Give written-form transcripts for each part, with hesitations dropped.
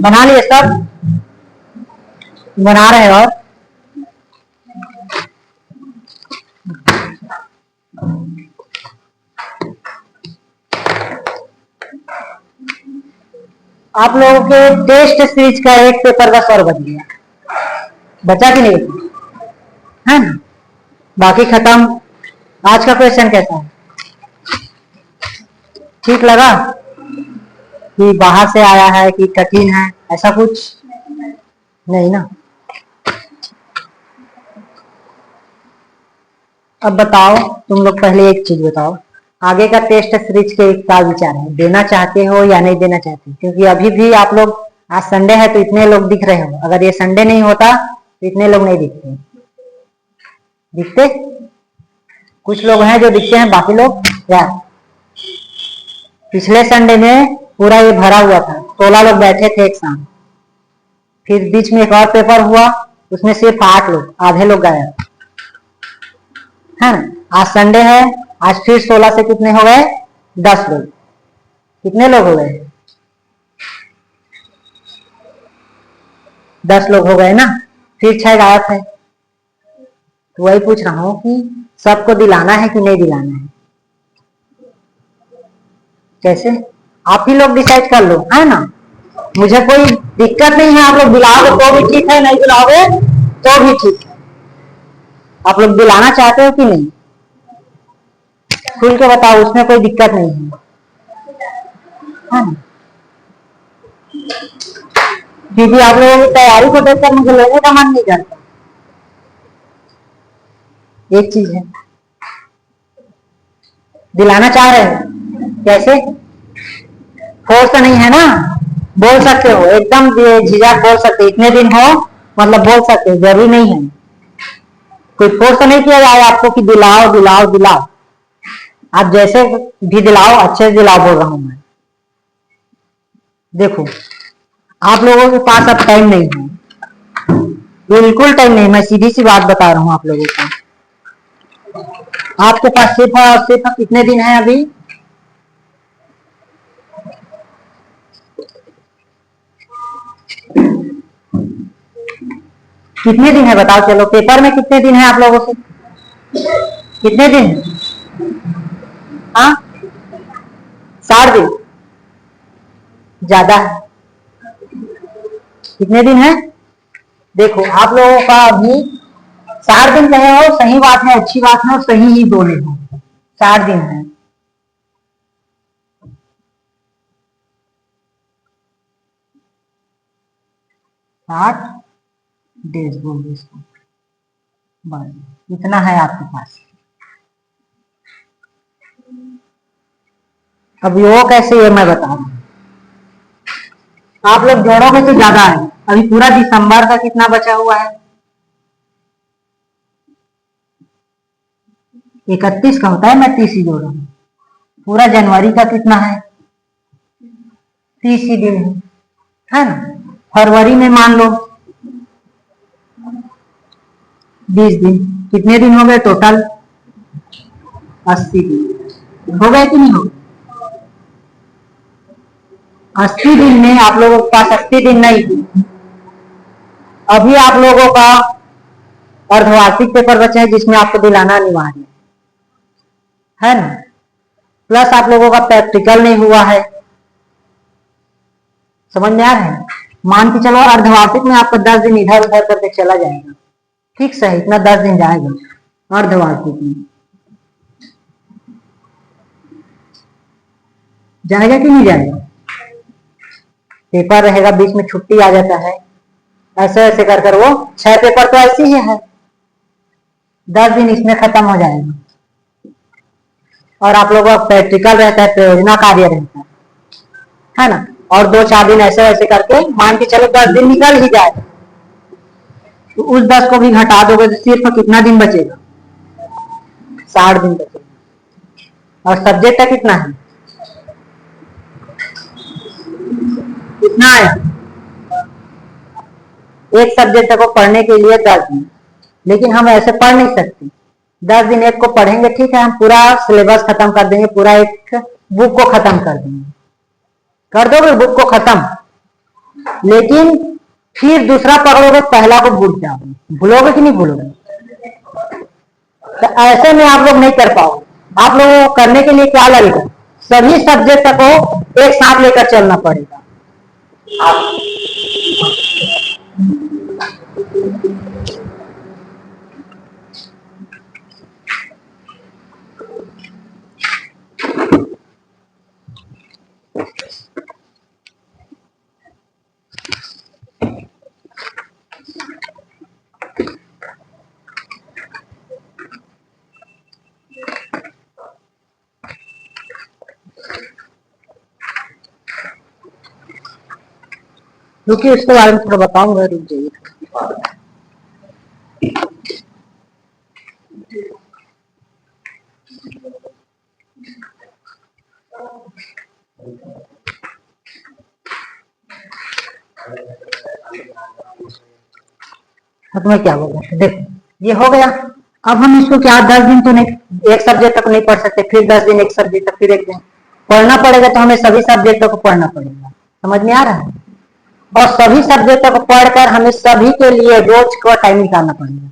बना लिए सब? बना रहे और आप लोगों के टेस्ट सीरीज का एक पेपर का सर बच गया, बचा कि नहीं है ना? बाकी खत्म। आज का क्वेश्चन कैसा है? ठीक लगा कि बाहर से आया है कि कठिन है? ऐसा कुछ नहीं ना। अब बताओ तुम लोग, पहले एक चीज बताओ, आगे का टेस्ट सीरीज के क्या विचार है? देना चाहते हो या नहीं देना चाहते? क्योंकि अभी भी आप लोग, आज संडे है तो इतने लोग दिख रहे हो, अगर ये संडे नहीं होता तो इतने लोग नहीं दिखते। दिखते कुछ लोग हैं जो दिखते हैं, बाकी लोग क्या? पिछले संडे में पूरा ये भरा हुआ था, 16 लोग बैठे थे एक साथ। फिर बीच में एक और पेपर हुआ, उसमें सिर्फ 8 लोग, आधे लोग गायब है ना। आज संडे है, आज फिर 16 से कितने हो गए? 10 लोग। कितने लोग हो गए? 10 लोग हो गए ना। फिर 6 गायब है। तो वही पूछ रहा हूं कि सबको दिलाना है कि नहीं दिलाना है? कैसे? आप ही लोग डिसाइड कर लो, है ना। मुझे कोई दिक्कत नहीं है, आप लोग दिलाओगे तो भी ठीक है, नहीं दिलाओगे तो भी ठीक है। आप लोग दिलाना चाहते हो कि नहीं? खुल के बताओ, उसमें कोई दिक्कत नहीं है, है ना? क्योंकि आप लोगों की तैयारी को देखकर मुझे लेने का मन नहीं करता। एक चीज है, दिलाना चाह रहे हो? कैसे? फोर्स तो नहीं है ना, बोल सकते हो, एकदम झिझक बोल सकते हो, इतने दिन हो मतलब बोल सकते हो, जरूरी नहीं है। कोई फोर्स तो नहीं किया जाएगा आपको कि दिलाओ दिलाओ दिलाओ। आप जैसे भी दिलाओ, अच्छे से दिलाओ बोल रहा हूं मैं। देखो, आप लोगों के पास अब टाइम नहीं है, बिल्कुल टाइम नहीं। मैं सीधी सी बात बता रहा हूं आप लोगों को। आपके पास सिर्फ और सिर्फ कितने दिन है अभी? कितने दिन है बताओ? चलो, पेपर में कितने दिन है आप लोगों से? कितने दिन? हाँ, 60 दिन ज्यादा है। कितने दिन है? देखो, आप लोगों का अभी 60 दिन कहे हो, सही बात है, अच्छी बात है, और सही ही बोले हो। 60 दिन है। 60 डेज बोल इसको, बस इतना है आपके पास। अब वो कैसे है मैं बता रहा हूं। आप लोग जोड़ोगे तो ज्यादा है। अभी पूरा दिसंबर का कितना बचा हुआ है? 31 का होता है, मैं 30 ही जोड़ रहा हूँ। पूरा जनवरी का कितना है? 30 ही दिन है ना। फरवरी में मान लो 20 दिन। कितने दिन हो गए टोटल? 80 दिन हो गए कि नहीं हो गए? 80 दिन में आप लोगों के पास 80 दिन नहीं, अभी आप लोगों का अर्धवार्षिक पेपर बचे हैं जिसमें आपको दिलाना अनिवार्य है ना। प्लस आप लोगों का प्रैक्टिकल नहीं हुआ है। समझ में आ रहा है? मान के चलो अर्धवार्षिक में आपका 10 दिन इधर उधर करके चला जाएगा, फिक्स है इतना 10 दिन जाएगा अर्धवार्षिक में। जाएगा कि नहीं जाएगा? पेपर रहेगा, बीच में छुट्टी आ जाता है, ऐसे ऐसे कर कर वो 6 पेपर तो ऐसे ही है, 10 दिन इसमें खत्म हो जाएगा। और आप लोगों का प्रैक्टिकल रहता है, प्रयोजना कार्य रहता है ना। और 2-4 दिन ऐसे ऐसे करके मान के चलो 10 दिन निकल ही जाए, तो उस 10 को भी घटा दोगे तो सिर्फ कितना दिन बचेगा? 60 दिन बचेगा। और सब्जेक्ट का कितना है? कितना है? एक सब्जेक्ट को पढ़ने के लिए 10 दिन, लेकिन हम ऐसे पढ़ नहीं सकते। 10 दिन एक को पढ़ेंगे, ठीक है, हम पूरा सिलेबस खत्म कर देंगे, पूरा एक बुक को खत्म कर देंगे। कर दोगे बुक को खत्म? लेकिन फिर दूसरा पकड़ोगे पहला को भूल जाओगे, भूलोगे कि नहीं भूलोगे? तो ऐसे में आप लोग नहीं कर पाओगे। आप लोगों को करने के लिए क्या लगेगा, सभी सब्जेक्ट को एक साथ लेकर चलना पड़ेगा। रुकिए, उसके बारे में थोड़ा बताऊंगा, रुक जाइए। तो मैं क्या बोल रहा था, देखो ये हो गया। अब हम इसको क्या 10 दिन तो नहीं, एक सब्जेक्ट तक नहीं पढ़ सकते, फिर 10 दिन एक सब्जेक्ट तक, फिर एक दिन पढ़ना पड़ेगा। तो हमें सभी सब्जेक्टों को पढ़ना पड़ेगा। समझ में आ रहा है? और सभी सब्जेक्टों को पढ़कर हमें सभी के लिए रोज का टाइम निकालना पड़ेगा।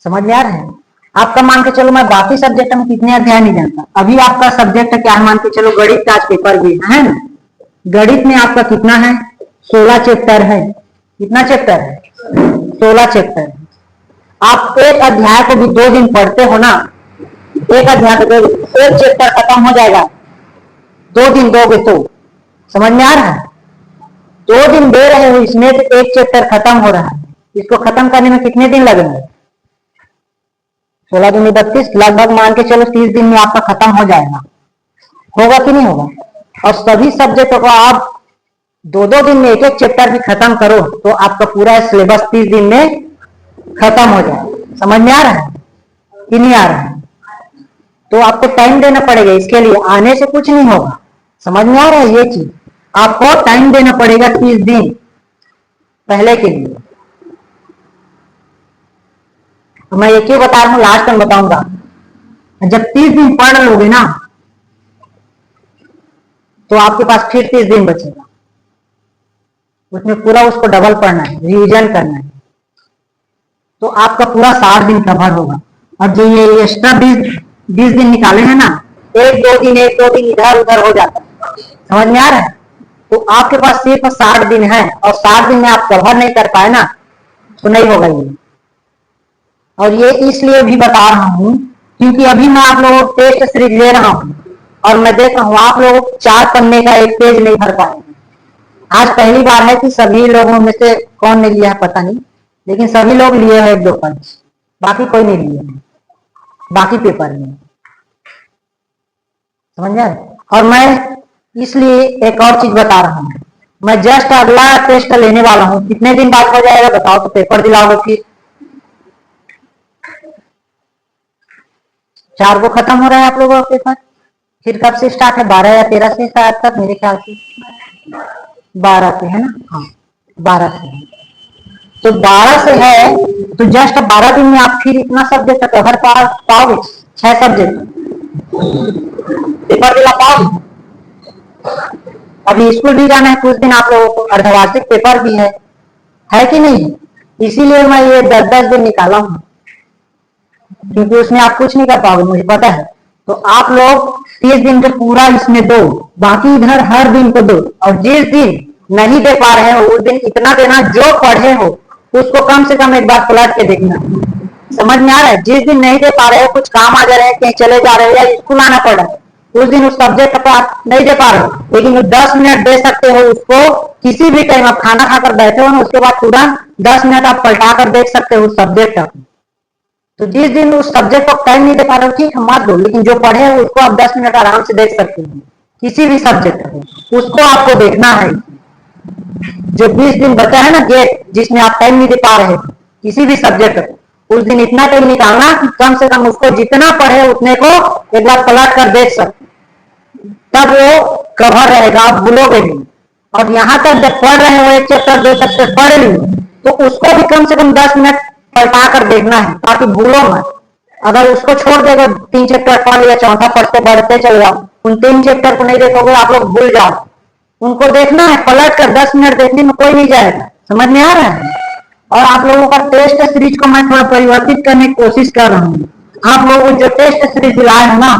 समझ में आ रहा है? आपका मान के चलो, मैं बाकी सब्जेक्ट में कितने अध्याय नहीं जानता, अभी आपका सब्जेक्ट क्या है, मान के चलो गणित का आज पेपर भी है ना। गणित में आपका कितना है, 16 चैप्टर है। कितना चैप्टर है? 16 चैप्टर है। आप एक अध्याय को भी 2 दिन पढ़ते हो ना, एक अध्याय को एक चैप्टर खत्म हो जाएगा, 2 दिन दोगे तो। समझ में आ रहा है? 2 दिन दे रहे हो इसमें तो एक चैप्टर खत्म हो रहा है। इसको खत्म करने में कितने दिन लगेंगे? 16 दूनी 32, लगभग मान के चलो 30 दिन में आपका खत्म हो जाएगा। होगा कि नहीं होगा? और सभी सब्जेक्टों को आप 2-2 दिन में एक एक चैप्टर भी खत्म करो तो आपका पूरा सिलेबस 30 दिन में खत्म हो जाए। समझ में आ रहा है कि नहीं आ रहा है? तो आपको टाइम देना पड़ेगा इसके लिए, आने से कुछ नहीं होगा। समझ में आ रहा है? ये चीज आपको टाइम देना पड़ेगा 30 दिन पहले के लिए। तो मैं एक ही बता रहा हूं, लास्ट में बताऊंगा। जब 30 दिन पढ़ लोगे ना तो आपके पास फिर 30 दिन बचेगा, उसमें पूरा उसको डबल पढ़ना है, रिवीजन करना है, तो आपका पूरा 60 दिन कवर होगा। और जो ये एक्स्ट्रा 20 दिन निकाले हैं ना, एक दो दिन इधर उधर हो जाता है। समझ में आ रहा है? तो आपके पास सिर्फ 60 दिन है और 60 दिन में आप कवर नहीं कर पाए ना तो नहीं होगा ये। और ये इसलिए भी बता रहा हूं क्योंकि अभी मैं आप लोगों को टेस्ट सीरीज ले रहा हूं और मैं देख रहा हूं आप लोग 4 पन्ने का एक पेज नहीं भर पाए। आज पहली बार है कि सभी लोगों में से कौन ने लिया है पता नहीं, लेकिन सभी लोग लिए हैं 1-2 पन्ने, बाकी कोई नहीं लिए है बाकी पेपर में। समझ गए? और मैं इसलिए एक और चीज बता रहा हूं, मैं जस्ट अगला टेस्ट लेने वाला हूं, कितने दिन बाद हो जाएगा बताओ तो पेपर दिलाओगे। फिर 4 को खत्म हो रहा है आप लोगों का पेपर, फिर कब से स्टार्ट है? 12 या 13 से शायद तक, मेरे ख्याल से 12 से है ना। हाँ 12 से है। तो 12 से है तो जस्ट 12 दिन में आप फिर इतना सब्जेक्ट कवर पाओगे, 6 सब्जेक्ट पेपर दिला पाओगे। अभी स्कूल भी जाना है कुछ दिन आप लोगों को, अर्धवार्षिक पेपर भी है कि नहीं? इसीलिए मैं ये 10-10 दिन निकाला हूं क्योंकि उसमें आप कुछ नहीं कर पाओगे, मुझे पता है। तो आप लोग 30 दिन के पूरा इसमें दो, बाकी इधर हर दिन को दो। और जिस दिन नहीं दे पा रहे हो उस दिन इतना देना, जो पढ़े हो उसको कम से कम एक बार पलट के देखना। समझ में आ रहा है? जिस दिन नहीं दे पा रहे हो, कुछ काम आ जा रहे हैं, कहीं चले जा रहे हो या स्कूल आना पड़ रहा है, उस दिन उस सब्जेक्ट को आप नहीं दे पा रहे हो, लेकिन 10 मिनट दे सकते हो उसको। किसी भी टाइम आप खाना खाकर बैठे हो ना, उसके बाद तुरंत 10 मिनट आप पलटा कर देख सकते हो उस सब्जेक्ट को। तो जिस दिन उस सब्जेक्ट को टाइम नहीं दे पा रहे हो ठीक है मत दो, लेकिन जो पढ़े हो उसको आप 10 मिनट आराम से देख सकते हो। किसी भी सब्जेक्ट को उसको आपको देखना है। जो 20 दिन बचा है ना गेट, जिसमें आप टाइम नहीं दे पा रहे किसी भी सब्जेक्ट को, उस दिन इतना टाइम निकालना कि कम से कम उसको जितना पढ़े उतने को एक बार पलट कर देख सकते, तब वो कवर रहेगा, आप भूलोगे नहीं। और यहाँ तक जब पढ़ रहे हो एक चैप्टर 2 चैप्टर पढ़ ली तो उसको भी कम से कम 10 मिनट पलटा कर देखना है ताकि भूलो मत। अगर उसको छोड़ देगा 3 चैप्टर पढ़ लिया, चौथा पढ़ते बढ़ते चले जाओ, उन 3 चैप्टर को नहीं देखोगे आप लोग भूल जाओ। उनको देखना है, पलट कर 10 मिनट देखने में कोई नहीं जाएगा। समझ में आ रहा है? और आप लोगों का टेस्ट सीरीज को मैं थोड़ा परिवर्तित करने की कोशिश कर रहा हूँ। आप लोगों को जो टेस्ट सीरीज दिलाए है ना,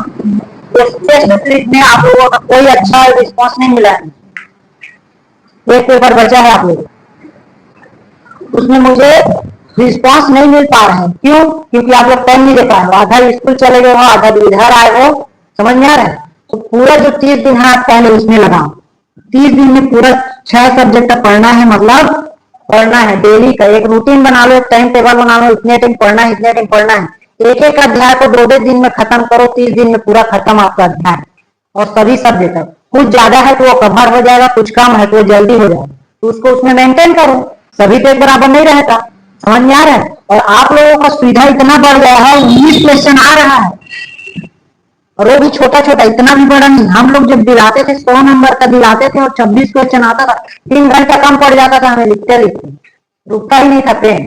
उस टेस्ट सीरीज में आप लोगों का कोई अच्छा रिस्पॉन्स नहीं मिला है। एक पेपर बचा है आप लोग, उसमें मुझे रिस्पॉन्स नहीं मिल पा रहा है। क्यों? क्योंकि आप लोग टाइम नहीं दे पा रहे हो, आधा स्कूल चले गए हो, आधा इधर आए हो। समझ में आ रहा है? तो पूरा जो 30 दिन है आप पहले उसमें लगाओ। 30 दिन में पूरा 6 सब्जेक्ट पढ़ना है, मतलब पढ़ना है डेली का। एक रूटीन बना लो, एक टाइम टेबल बना लो, इतने टाइम पढ़ना है, इतने टाइम पढ़ना है। एक एक अध्याय को 2-2 दिन में खत्म करो, 30 दिन में पूरा खत्म आपका अध्याय। और सभी सब्जेक्ट, कुछ ज्यादा है तो वो कवर हो जाएगा, कुछ कम है तो वो जल्दी हो जाएगा, तो उसको उसमें मेंटेन करो। सभी तो एक बराबर नहीं रहता। समझ में आ रहा है? और आप लोगों का सुविधा इतना बढ़ गया है, 19 क्वेश्चन आ रहा है, और वो भी छोटा छोटा, इतना भी बड़ा नहीं। हम लोग जब दिलाते थे 100 नंबर का दिलाते थे और 26 क्वेश्चन आता था, 3 घंटा कम पड़ जाता था हमें लिखते लिखते, रुकता ही नहीं था पेन।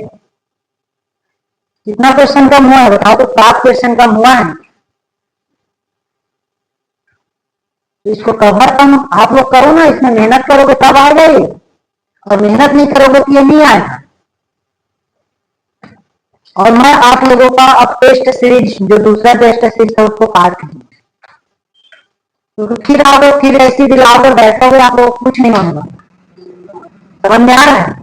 कितना क्वेश्चन कम हुआ है बताओ? तो 7 क्वेश्चन कम हुआ है। तो इसको कवर कम आप लोग करो ना, इसमें मेहनत करोगे तब आएगा ये, और मेहनत नहीं करोगे तो ये नहीं आएगा। और मैं आप लोगों का अब टेस्ट सीरीज, जो दूसरा टेस्ट सीरीज है उसको काट दूँ, तो फिर आप लोग फिर ऐसी दिलाओगे बैठोगे, आप लोग कुछ नहीं होगा। समझ में आ रहा है?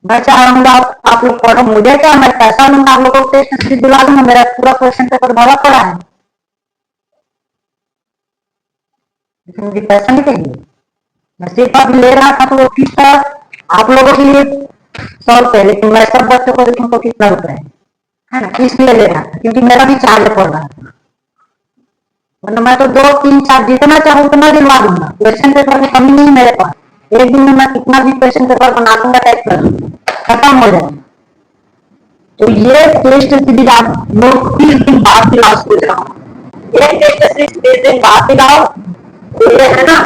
मैं चाह रहा हूँ आप लोग पढ़ो। मुझे क्या, मैं पैसा लूंगा, आप लोगों को टेस्ट सीरीज दिला दूंगा, मेरा पूरा क्वेश्चन पेपर भरा पड़ा है, लेकिन मुझे पैसा नहीं चाहिए। मैं सिर्फ आप ले रहा था तो वो फीस था आप लोगों के लिए 100 रुपए, लेकिन मैं सब बच्चों को देखूँ तो कितना रुपए है ना, इसलिए ले रहा था, क्योंकि मेरा भी चार्ज पड़ रहा था। वरना मैं तो 2-3-4 जितना चाहूँ उतना दिलवा दूंगा। क्वेश्चन पेपर में कमी नहीं मेरे पास, एक दिन में मैं कितना भी क्वेश्चन पेपर बना दूंगा, टाइप कर दूंगा, खत्म हो जाएगा। तो ये टेस्ट सीरीज आप लोग 30 दिन बाद दिलाओ, सोच रहा हूँ एक टेस्ट सीरीज 30 दिन बाद दिलाओ, तो ये है ना,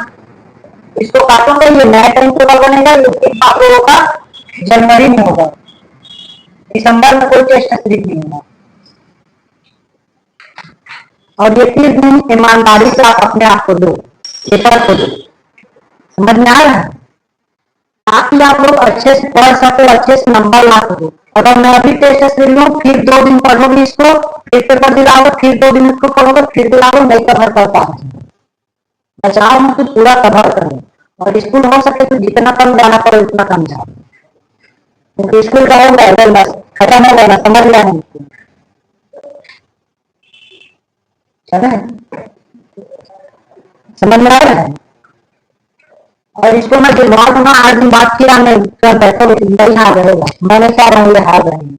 इसको काटूंगा, ये नया टाइम टेबल बनेगा। ये आप लोगों का जनवरी में होगा, दिसंबर में कोई टेस्ट सीरीज नहीं होगा। और ये 30 दिन ईमानदारी से आप अपने आप को दो, पेपर को दो। समझ में आ रहा है? ताकि आप लोग अच्छे से पढ़ सको, अच्छे से नंबर ला सको। अगर मैं अभी टेस्ट सीरीज लूँ, फिर 2 दिन पढ़ोगे इसको, फिर पेपर दिलाओगे, फिर 2 दिन इसको पढ़ोगे, फिर दिलाओगे, नहीं कवर कर पाओगे। बचाओ में तो पूरा कवर करो, और स्कूल हो सके तो जितना कम जाना पड़े उतना कम जाओ, क्योंकि स्कूल का हो गया बस खत्म हो गया, समझ लिया है। चले, समझ में आ रहा है? और इसको मैं दिलवा दूंगा, 8 दिन बाद फिर आने कर बैठोगे, नहीं हार रहेगा। मैंने क्या रहा हूँ, हार रहे हैं।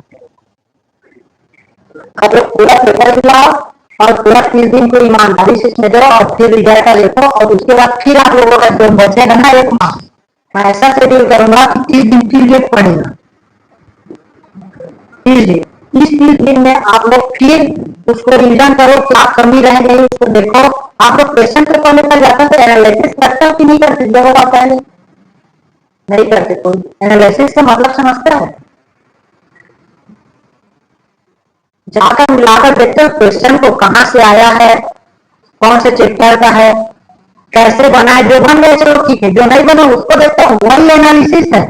अब लोग पूरा पेपर दिलाओ और पूरा 30 दिन को ईमानदारी से इसमें दो, और फिर रिजल्ट देखो, और उसके बाद फिर आप लोगों का जो बचेगा ना 1 माह, मैं ऐसा शेड्यूल करूंगा कि 30 दिन फिर ये पढ़ेगा। 30 दिन, इस 30 दिन में आप लोग फिर उसको रिविजन करो, क्या कमी रह गई उसको देखो। आप लोग क्वेश्चन पेपर लेकर जाते हैं तो एनालिसिस करते हो कि नहीं करते? जब आप पहले नहीं करते, कोई एनालिसिस का मतलब समझते हो? जाकर मिलाकर देखते हो क्वेश्चन को, कहां से आया है, कौन से चैप्टर का है, कैसे बना है। जो बन गए चलो ठीक है, जो नहीं बना उसको देखते हो, वही एनालिसिस है।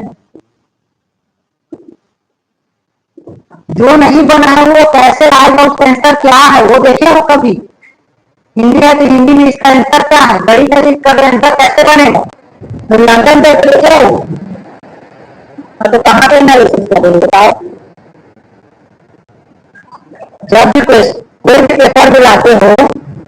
जो नहीं बना है वो कैसे आएगा, उसका आंसर क्या है वो देखे हो कभी? हिंदी है तो हिंदी में इसका आंसर क्या है, गणित है इसका आंसर कैसे बनेगा, मूल्यांकन देखे हो तो कहाँ पे एनालिसिस करोगे बताओ? जब भी कोई भी पेपर दिलाते हो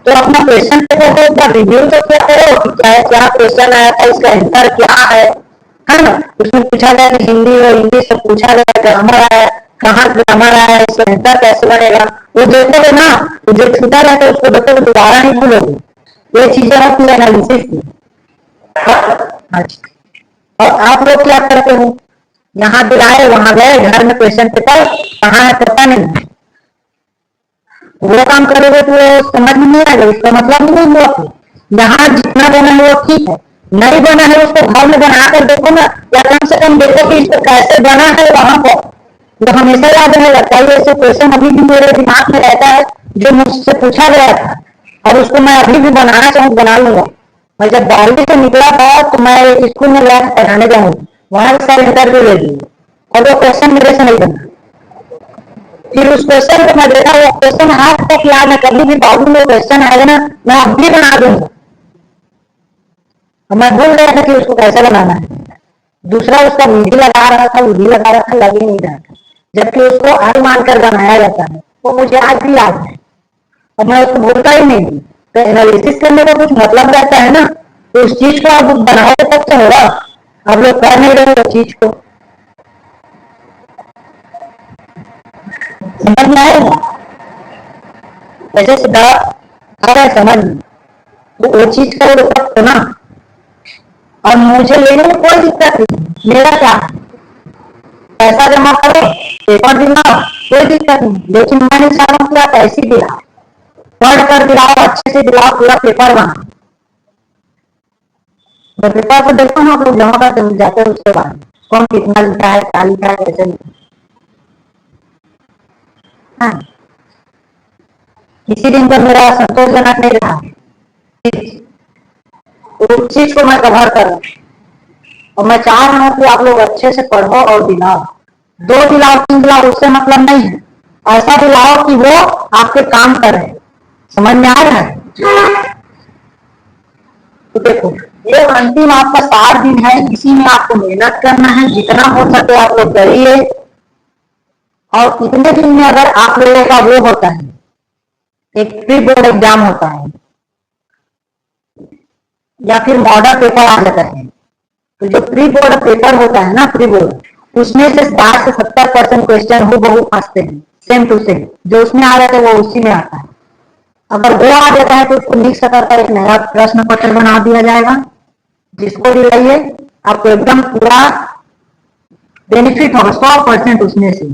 तो अपना क्वेश्चन पेपर का रिव्यू तो क्या करो कि क्या क्वेश्चन आया था, इसका आंसर क्या है ना। उसमें पूछा गया कि हिंदी और इंग्लिश से पूछा गया, ग्रामर आया, कहाँ ग्रामर आया, इसका आंसर कैसे बनेगा, वो देखोगे ना। तो जो छूटा रहता है उसको देखोगे, दोबारा नहीं भूलोगे। ये चीजें होती है एनालिसिस की। और आप लोग क्या करते हो, यहाँ दिलाए वहां गए, घर में क्वेश्चन पेपर कहाँ है पता नहीं, वो काम करोगे तो समझ में नहीं आएगा, इसका मतलब नहीं हुआ। यहाँ जितना बना है वो ठीक है, नहीं बना है उसको घर में बना कर देखो ना, या कम से कम देखो कि इसको कैसे बना है वहां पर, तो हमेशा याद रहेगा। कई ऐसे क्वेश्चन अभी भी मेरे दिमाग में रहता है जो मुझसे पूछा गया था, और उसको मैं अभी भी बनाना चाहूँ बना लूंगा, और जब 12वीं से निकला था तो मैं स्कूल में गया पढ़ाने जाऊँ, वहां से सर इंटरव्यू ले लिए और वो क्वेश्चन मेरे से नहीं बना। फिर उस क्वेश्चन को मैं देखा, वो क्वेश्चन आज तक याद है, कभी भी बाबू में क्वेश्चन आएगा ना मैं अब भी बना दूंगा। और मैं भूल गया था कि उसको कैसे बनाना है। दूसरा उसका विधि लगा रहा था, विधि लगा रहा था, लग ही नहीं रहा था, जबकि उसको हल मानकर बनाया जाता है। वो मुझे आज भी याद है और मैं उसको भूलता ही नहीं। तो एनालिसिस करने का कुछ मतलब रहता है ना, तो उस चीज को आप बनाओगे तब तो होगा। आप लोग कर नहीं रहे उस चीज को, समझ में आएगा? ऐसे सीधा आ रहा है समझ में, तो वो चीज करो तो ना। और मुझे लेने में कोई दिक्कत नहीं, मेरा क्या, पैसा जमा करो, पेपर दिलाओ, कोई दिक्कत नहीं। लेकिन मैंने चाह रहा हूँ कि आप ऐसी दिलाओ, पढ़ कर दिलाओ, अच्छे से दिलाओ, पूरा पेपर बनाओ। मैं पेपर को देखता हूँ आप लोग जमा करके मिल जाते हैं, उसके बाद कौन कितना लिखा है, क्या लिखा है, कैसे लिखा है। किसी दिन जब मेरा संतोषजनक नहीं रहा तो उस चीज को मैं कवर कर रहा हूँ और मैं चाह रहा हूँ कि आप लोग अच्छे से पढ़ो और दिलाओ। 2 दिलाओ 3 दिलाओ उससे मतलब नहीं है, ऐसा दिलाओ कि वो आपके काम करे। समझ में आ रहा है? तो देखो, ये अंतिम आपका 60 दिन है, इसी में आपको मेहनत करना है, जितना हो सके आप लोग करिए। और इतने दिन में अगर आप लोगों का वो होता है, एक प्री बोर्ड एग्जाम होता है या फिर मॉडल पेपर आ जाता है, तो जो प्री बोर्ड पेपर होता है ना, प्री बोर्ड, उसमें से 60 से 70% क्वेश्चन हो बहु फंसते हैं, सेम टू सेम जो उसमें आ जाता है वो उसी में आता है। अगर वो आ जाता है तो उसको मिक्स करके एक नया प्रश्न पत्र बना दिया जाएगा, जिसको भी लाइए आपको एकदम पूरा बेनिफिट होगा 100% उसमें से।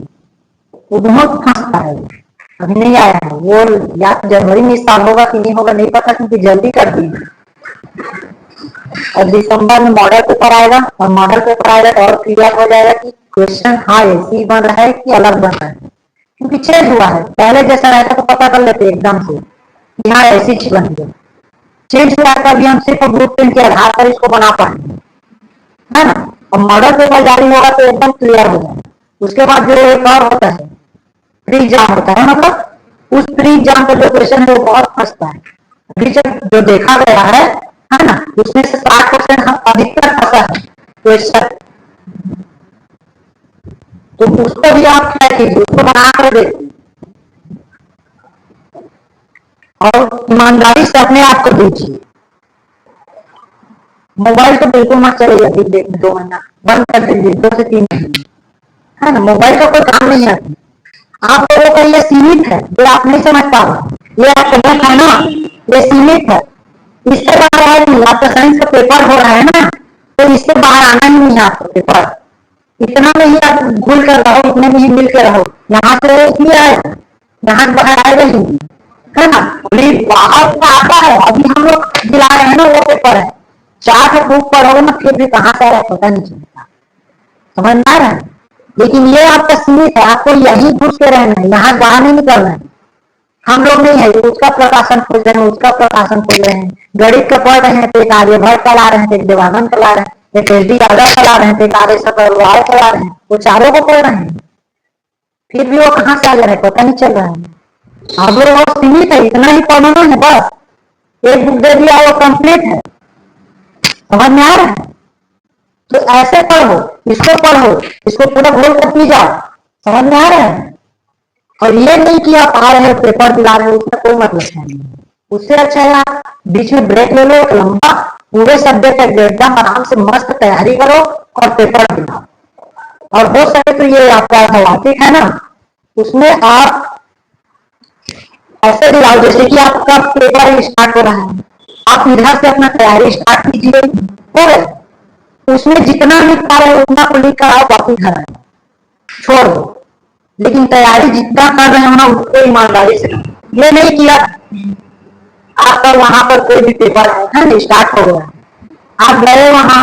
वो बहुत फंसता है, अभी नहीं आया है वो, या जनवरी में इस साल होगा कि नहीं होगा नहीं पता, क्योंकि जल्दी कर दी। और दिसंबर में मॉडल पेपर आएगा और मॉडल पेपर आएगा तो और क्लियर हो जाएगा कि क्वेश्चन हाँ ऐसी बन रहा है कि अलग बन रहा है, क्योंकि चेंज हुआ है। पहले जैसा रहता तो पता कर लेते एकदम से कि हाँ ऐसी चीज बन गई, चेंज हुआ है, अभी हम सिर्फ ब्लू प्रिंट के आधार पर इसको बना पाएंगे, है ना। और मॉडल पेपर जारी होगा तो एकदम क्लियर हो जाएगा। उसके बाद जो एक और होता है प्री एग्जाम होता है, मतलब उस प्री एग्जाम का जो क्वेश्चन है वो बहुत फंसता है। अभी जो देखा गया है ना, उसमें से 60% अधिकतर फंसा है क्वेश्चन, तो उसको भी आप क्या कीजिए, उसको बना कर देखिए और ईमानदारी से अपने आप को दीजिए। मोबाइल तो बिल्कुल मत चलिए, अभी देखिए 2 महीना बंद कर दीजिए, 2 से 3 महीने, है ना। मोबाइल का कोई काम नहीं आती, आप लोगों का ये सीमित है, ये आप नहीं समझ पा रहे, ये आप समझ है ना, ये सीमित है, इससे बाहर आए नहीं। आपका साइंस का पेपर हो रहा है ना, तो इससे बाहर आना ही नहीं है आपका पेपर। इतना में ही आप घुल कर रहो, इतने में ही मिल के रहो, यहाँ से इसलिए आएगा, यहाँ बाहर आएगा ही नहीं, है ना। अभी बाहर से आता है, अभी हम लोग दिला रहे हैं ना वो पेपर है, 4 बुक पढ़ोगे ना फिर भी कहाँ से आया पता नहीं चलता, समझ में आ रहा है। लेकिन ये आपका सीमित है, आपको यही घुस के रहना है, यहाँ बाहर नहीं निकलना है। हम लोग नहीं है, उसका प्रकाशन खोज रहे हैं, उसका प्रकाशन खोज रहे हैं, गणित का पढ़ रहे हैं तो एक आर्यभट्ट का ला रहे हैं, एक देवानंद का ला रहे हैं, एक एच डी यादव का ला रहे हैं, एक आर्य सतरवाल का ला रहे हैं, वो चारों को पढ़ रहे हैं, फिर भी वो कहाँ से आ जा रहे हैं पता नहीं चल रहा है। आप लोग बहुत सीमित है, इतना ही पढ़ना है बस, एक बुक दे दिया वो कंप्लीट है, समझ में आ रहा है। तो ऐसे पढ़ो, इसको पूरा घोल कर पी जाओ, समझ में आ रहा है। और ये नहीं कि आप आ रहे हो पेपर दिला रहे हो, उसका कोई मतलब नहीं। उससे अच्छा है आप बीच में ब्रेक ले लो, लंबा पूरे सब्जेक्ट का एकदम आराम से मस्त तैयारी करो और पेपर दिलाओ। और हो सके तो ये आपका भौतिक है ना, उसमें आप ऐसे दिलाओ जैसे कि आपका पेपर स्टार्ट हो रहा है, आप इधर से अपना तैयारी स्टार्ट कीजिए, हो गए। उसमें जितना लिख पा रहे हो उतना को लिख कर आओ, बाकी घर आए, छोड़ दो। लेकिन तैयारी जितना कर रहे हो ना उसको ईमानदारी से, ये नहीं किया आपका वहां पर कोई भी पेपर है ना स्टार्ट हो गया, आप गए वहां,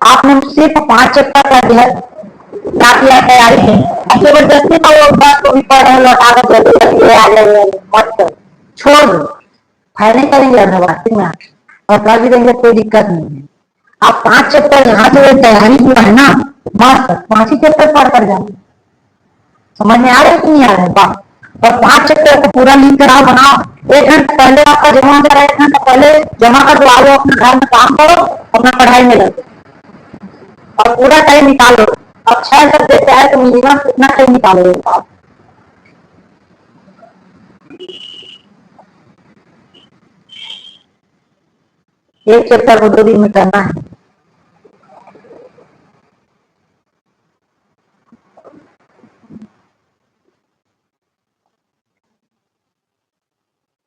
आपने सिर्फ 5 चैप्टर का दिया क्या किया तैयारी है, अब जबरदस्ती का वो बात को भी पढ़ रहे लौटा कर जल्दी जल्दी आ जाए, मत करो, छोड़ दो, फायदे करेंगे अर्थवास्ती में। और कर भी देंगे, कोई दिक्कत नहीं है। आप 5 चैप्टर यहाँ से तैयारी हुआ है ना, बस 5 ही चैप्टर पढ़ कर जाओ। समझ में आ रहा है कि नहीं आ रहा है बात? और 5 चैप्टर को पूरा लिंक कराओ, बनाओ। 1 घंटा पहले आपका जमा करा, 1 घंटा पहले जमा कर दो, आओ अपने घर में काम करो, अपना पढ़ाई में लगो और पूरा टाइम निकालो। अब 6 सब्जेक्ट है तो मिनिमम कितना टाइम निकालोगे आप? एक चैप्टर को 2 दिन में करना है।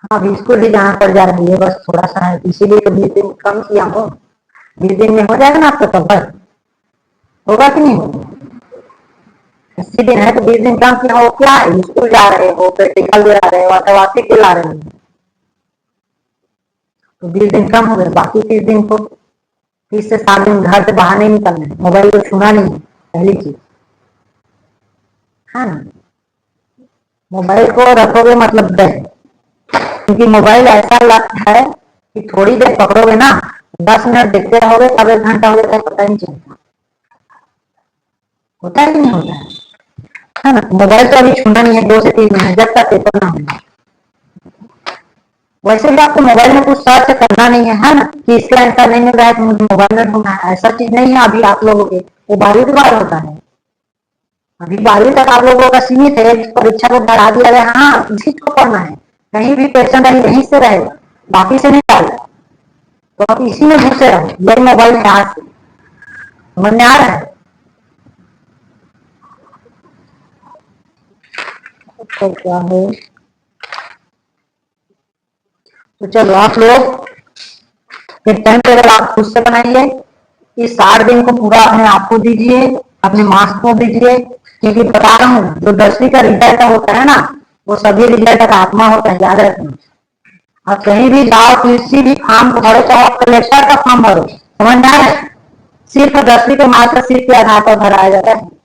हाँ, बिल्कुल ही जाना पड़ जा रही है, बस थोड़ा सा है, इसीलिए तो 20 दिन कम किया हूँ। 20 दिन में हो जाएगा ना आपका कवर, होगा कि नहीं होगा? 80 दिन है तो 20 दिन कम किया हो। क्या है, स्कूल जा रहे हो, प्रैक्टिकल दिला रहे हो, अथवा दिला रहे हो, तो 20 दिन कम हो गए। बाकी 30 दिन को 30 से 7 दिन घर से बाहर नहीं निकलना है, मोबाइल को छूना नहीं है, पहली चीज है ना। मोबाइल को रखोगे मतलब डर, क्योंकि मोबाइल ऐसा लत है कि थोड़ी देर पकड़ोगे ना, 10 मिनट देखते रहोगे, कब 1 घंटा हो जाता है पता नहीं चलता। होता है कि नहीं होता है ना। मोबाइल तो अभी छूना नहीं है 2 से 3 महीने, जब तक पेपर ना हो। वैसे भी आपको मोबाइल में कुछ सर्च करना नहीं है ना, कि इसका आंसर नहीं मिल रहा है तो मुझे मोबाइल में ढूंढना है, ऐसा चीज नहीं है अभी आप लोगों के। वो 12वीं के बाद होता है, अभी 12वीं तक आप लोगों का सीमित है। परीक्षा को बढ़ा दिया गया, हाँ इसी को पढ़ना है, कहीं भी क्वेश्चन रही यहीं से रहेगा, बाकी से नहीं आएगा। तो आप इसी में घुसे रहो, यही मोबाइल में आज से समझ में आ रहा है। तो क्या है, तो चलो आप लोग फिर टाइम टेबल आप खुद से बनाइए। इस 60 दिन को पूरा अपने आप को दीजिए, अपने मार्क्स को दीजिए, क्योंकि बता रहा हूँ जो 10वीं का रिजल्ट होता है ना, वो सभी रिजल्ट का आत्मा होता है, याद रखना। आप कहीं भी जाओ, किसी भी फॉर्म को भरो, चाहे आप कलेक्टर का फॉर्म भरो, समझ में आ रहा है, सिर्फ 10वीं के मार्कशीट के आधार पर भराया जाता है।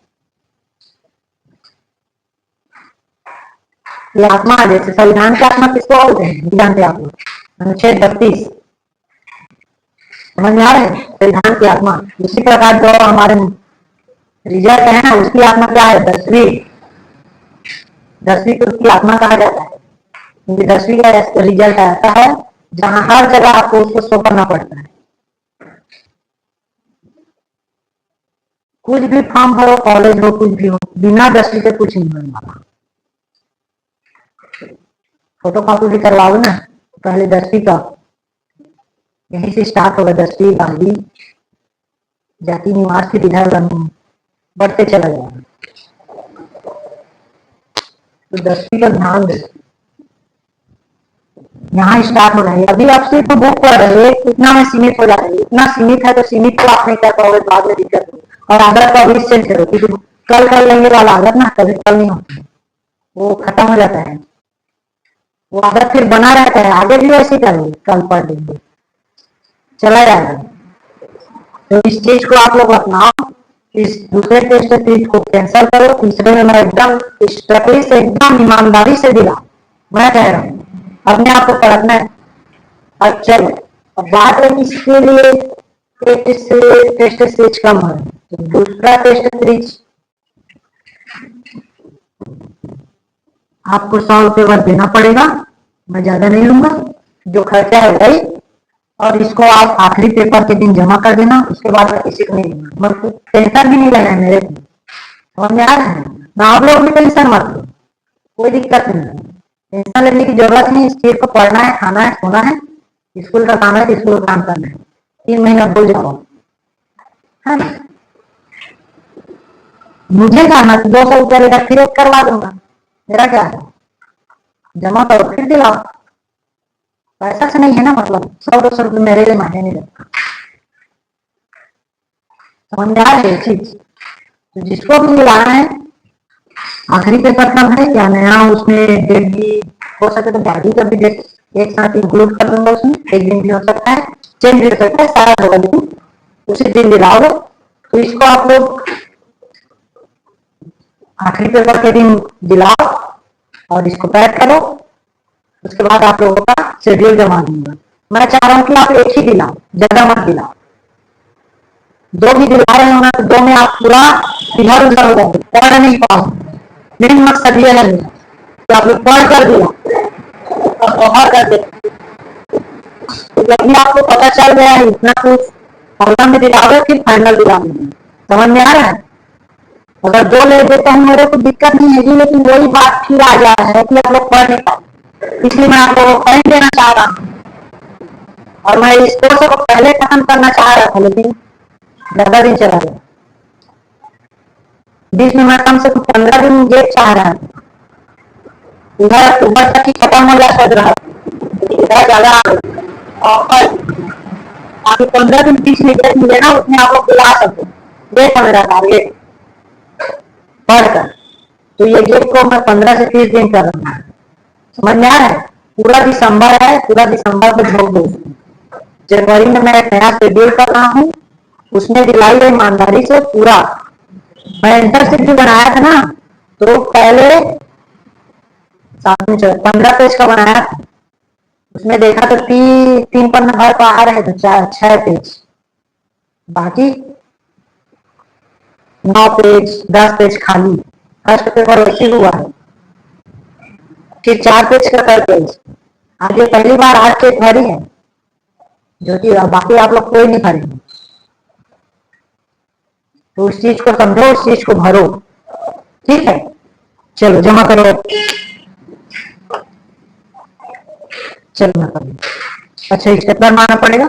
ये आत्मा, जैसे संविधान की आत्मा किसको बोलते हैं जानते आप लोग? अनुच्छेद 32, समझ में आ रहा है, संविधान की आत्मा। इसी प्रकार जो हमारे रिजल्ट है ना, उसकी आत्मा क्या है? 10वीं। 10वीं को उसकी आत्मा कहा जाता है, क्योंकि 10वीं का रिजल्ट आता है जहां हर जगह आपको उसको शो करना पड़ता है। कुछ भी फॉर्म भरो, कॉलेज हो, कुछ भी हो, बिना 10वीं के कुछ नहीं होने। फोटो कॉपी भी करवाओ ना, पहले 10वीं का यहीं से स्टार्ट होगा। 10वीं 12वीं जाति निवास की विधा बढ़ते चला जाएगा। तो 10वीं का ध्यान दे, यहाँ स्टार्ट हो रहा है। अभी आप सिर्फ बुक पढ़ रहे हैं, इतना में सीमित हो जाता है। इतना सीमित है तो सीमित को आप नहीं कर पाओगे, बाद में दिक्कत होगी। और आदत का भी चेंज करो, क्योंकि कल कर लेंगे वाला आदत ना कभी कल नहीं होता, वो खत्म हो जाता है। वो आदत फिर बना रहता है, आगे भी वैसे करेंगे, कल पढ़ लेंगे, चला जाएगा। तो इस चीज को आप लोग अपनाओ। इस दूसरे टेस्ट सीरीज को कैंसिल करो, तीसरे में मैं एकदम स्ट्रक्टली से, एकदम ईमानदारी से दिला, मैं कह रहा हूँ अपने आप को परखना है। अब चलो, अब बात है इसके लिए टेस्ट सीरीज कम है, तो दूसरा टेस्ट सीरीज आपको 100 रुपये वर्थ देना पड़ेगा, मैं ज्यादा नहीं लूंगा, जो खर्चा है वही। और इसको आप आखिरी पेपर के दिन जमा कर देना, उसके बाद मैं किसी को नहीं दूंगा, मतलब टेंशन भी नहीं लेना है मेरे को, समझ में आ रहा है ना। आप लोग भी टेंशन मत लो, कोई दिक्कत नहीं है, टेंशन लेने की जरूरत नहीं। इस चीज को पढ़ना है, खाना है, सोना है, स्कूल का काम है तो स्कूल का काम करना है। 3 महीना भूल जाओ, है ना। मुझे जाना 200 रुपया लेकर फिर एक करवा दूंगा, मेरा क्या है, जमा करो फिर दिलाओ। पैसा से नहीं है ना, मतलब 100-200 रुपये मेरे लिए मायने नहीं रखता, समझ में आ रही है चीज। तो जिसको भी मिलाना है, आखिरी पेपर कब है या नया, उसमें डेट भी हो सके तो बाकी का भी डेट एक साथ इंक्लूड कर दूंगा उसमें। एक दिन भी हो सकता है, चेंज भी हो सकता है, सारा होगा, लेकिन उसी दिन दिलाओगे। तो इसको आप लोग आखिरी पेपर के दिन दिलाओ और इसको पैक करो, उसके बाद आप लोगों का शेड्यूल जमा दूंगा। मैं चाह रहा हूँ कि आप एक ही दिलाओ, ज्यादा मत दिलाओ। दो भी दिला रहे हो ना तो दो में आप पूरा इधर उधर हो जाते, पढ़ नहीं पाओ। मेन मकसद ये है कि आप लोग पढ़ कर दिया और कवर कर दे। जब भी आपको पता चल गया है इतना कुछ फॉर्मूला में दिलाओगे फिर फाइनल दिलाओगे। समझ में आ रहा है? अगर दो ले देता हूँ मेरे को दिक्कत नहीं है, लेकिन वही बात फिर आ जा है कि आप लोग पढ़ नहीं पाओ। इसलिए मैं आप लोगों को पॉइंट देना चाह रहा हूँ और मैं इस कोर्स को पहले खत्म करना चाह रहा था, लेकिन ज्यादा दिन चला गया। बीच में मैं कम से कम 15 दिन गेप चाह रहा था, इधर अक्टूबर तक ही खत्म हो जाए सोच रहा था, इधर ज्यादा ऑफर आपको 15 दिन बीच में गेप मिले ना, उसमें आप लोग बुला सकते। ये था मेरा टारगेट पढ़कर। तो ये गेप को मैं 15 से 30 दिन कर रहा हूँ। समझ में आ रहा है? पूरा दिसंबर है, पूरा दिसंबर को झोंक दो। जनवरी में मैं एक नया शेड्यूल कर रहा हूँ, उसमें दिलाई है ईमानदारी से पूरा। मैं इंटरशिप भी बनाया था ना, तो पहले 15 पेज का बनाया था, उसमें देखा तो 3 पन्ना भर का आ रहे थे, 6 पेज, बाकी 9 पेज 10 पेज खाली। फर्स्ट पेपर वैसे हुआ है, फिर 4 पेज का कर पेज। आज ये पहली बार आज के भरी है, जो कि बाकी आप लोग कोई नहीं भरेंगे। तो उस चीज को समझो, उस चीज को भरो, ठीक है? चलो जमा करो, चलो ना करो। अच्छा स्टेपलर मारना पड़ेगा।